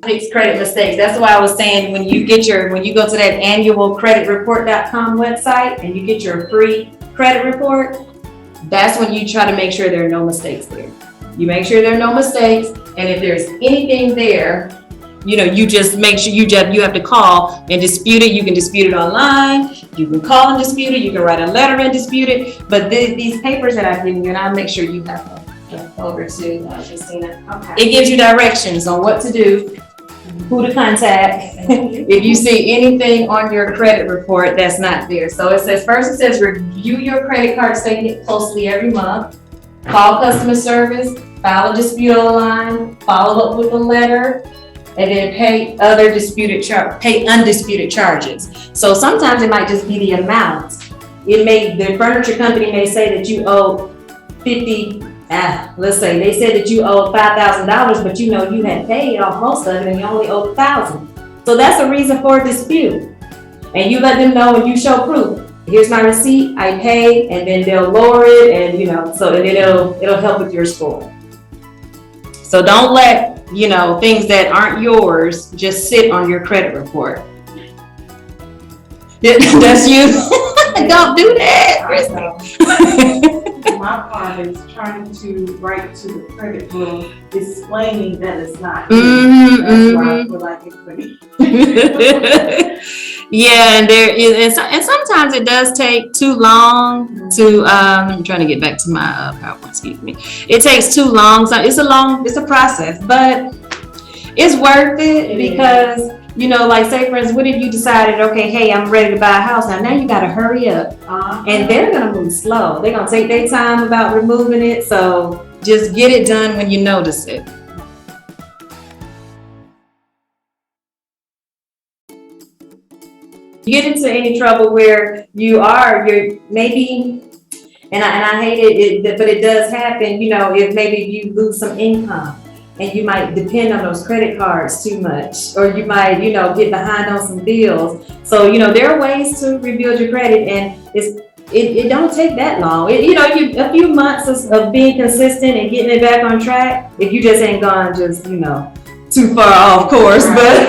fix credit mistakes. That's why I was saying when you go to that annualcreditreport.com website and you get your free credit report, that's when you try to make sure there are no mistakes there. You make sure there are no mistakes, and if there's anything there, you just make sure you have to call and dispute it. You can dispute it online. You can call and dispute it. You can write a letter and dispute it. But these papers that I've given you, and I'll make sure you have them over to Christina. Okay. It gives you directions on what to do, who to contact if you see anything on your credit report that's not there. So it says review your credit card statement closely every month. Call customer service, file a dispute online, follow up with a letter, and then pay undisputed charges. So sometimes it might just be the amount. The furniture company may say that you owe let's say they said that you owed $5,000, but you had paid off most of it and you only owed $1,000. So that's a reason for a dispute. And you let them know and you show proof. Here's my receipt, I paid, and then they'll lower it, and so then it'll help with your score. So don't let things that aren't yours just sit on your credit report. That's you. Don't do that, Kristen. My part is trying to write to the credit bureau explaining that it's not. Why I feel like it's funny. Yeah, and sometimes it does take too long to. I'm trying to get back to my PowerPoint. Excuse me. It takes too long. So it's a process, but it's worth it because. Like say for instance, what if you decided, okay, hey, I'm ready to buy a house now you got to hurry up. And they're going to move slow. They're going to take their time about removing it. So just get it done when you notice it. You get into any trouble where you're maybe, and I hate it, but it does happen, if maybe you lose some income. And you might depend on those credit cards too much, or you might, get behind on some bills. So, there are ways to rebuild your credit, and it don't take that long. A few months of being consistent and getting it back on track. If you just ain't gone too far off course, but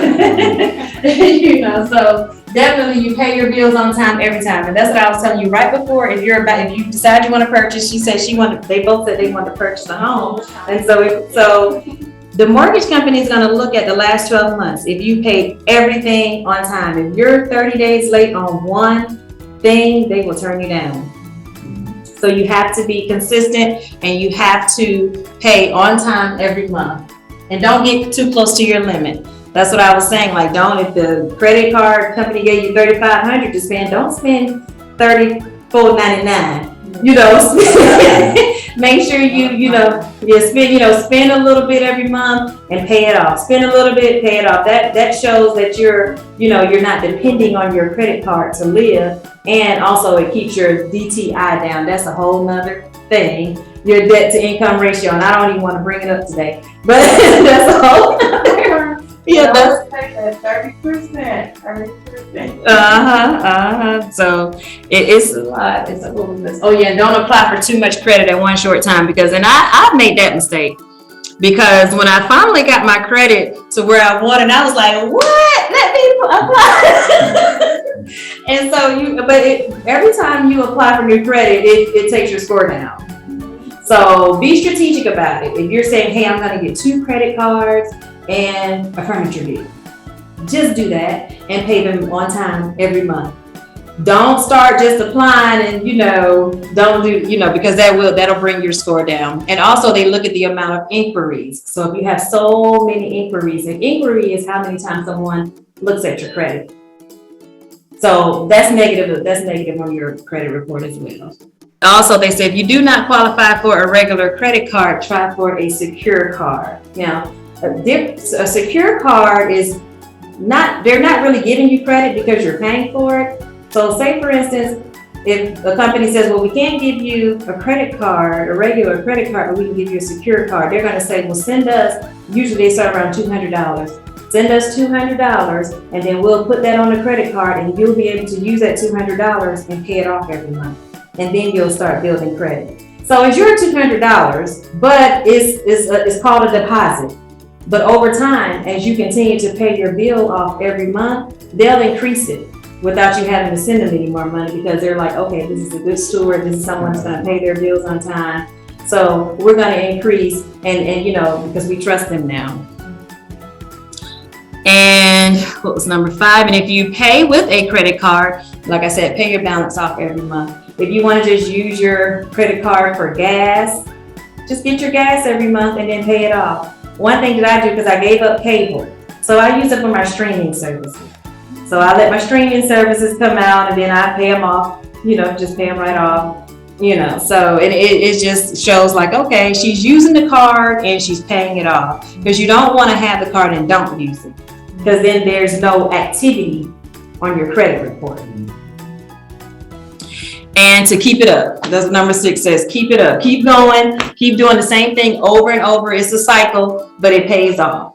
so definitely you pay your bills on time every time. And that's what I was telling you right before. If you decide you want to purchase, they both said they want to purchase a home. And so the mortgage company is going to look at the last 12 months. If you paid everything on time, if you're 30 days late on one thing, they will turn you down. So you have to be consistent and you have to pay on time every month. And don't get too close to your limit. That's what I was saying. Like, if the credit card company gave you $3,500 to spend, don't spend $34.99. Make sure you spend a little bit every month and pay it off. Spend a little bit, pay it off. That shows that you're not depending on your credit card to live, and also it keeps your DTI down. That's a whole nother thing. Your debt to income ratio, and I don't even want to bring it up today, but that's a whole nother. Yeah, that's 30%. So it's a lot. It's a little bit. Oh yeah, don't apply for too much credit at one short time, because I've made that mistake. Because when I finally got my credit to where I wanted, I was like, what? Let me apply. And so every time you apply for new credit, it takes your score down. So be strategic about it. If you're saying, hey, I'm going to get 2 credit cards and a furniture deal, just do that and pay them on time every month. Don't start just applying and don't do because that'll bring your score down. And also they look at the amount of inquiries. So if you have so many inquiries, an inquiry is how many times someone looks at your credit. So that's negative. That's negative on your credit report as well. Also, they said if you do not qualify for a regular credit card, try for a secure card. A secure card is they're not really giving you credit because you're paying for it. So say for instance, if a company says, well, we can't give you a credit card, a regular credit card, but we can give you a secure card, they're going to say, well, send us, usually they start around $200. Send us $200 and then we'll put that on the credit card and you'll be able to use that $200 and pay it off every month. And then you'll start building credit. So it's your $200, but it's called a deposit. But over time, as you continue to pay your bill off every month, they'll increase it without you having to send them any more money, because they're like, okay, this is a good steward, this is someone who's gonna pay their bills on time. So we're gonna increase, and you know, because we trust them now. And what was number 5? And if you pay with a credit card, like I said, pay your balance off every month. If you want to just use your credit card for gas, just get your gas every month and then pay it off. One thing that I do, because I gave up cable, so I use it for my streaming services. So I let my streaming services come out and then I pay them off, you know, just pay them right off, you know. So it just shows like, okay, she's using the card and she's paying it off, because you don't want to have the card and don't use it, because then there's no activity on your credit report. And to keep it up, that's what number 6 says, keep it up, keep going, keep doing the same thing over and over. It's a cycle, but it pays off.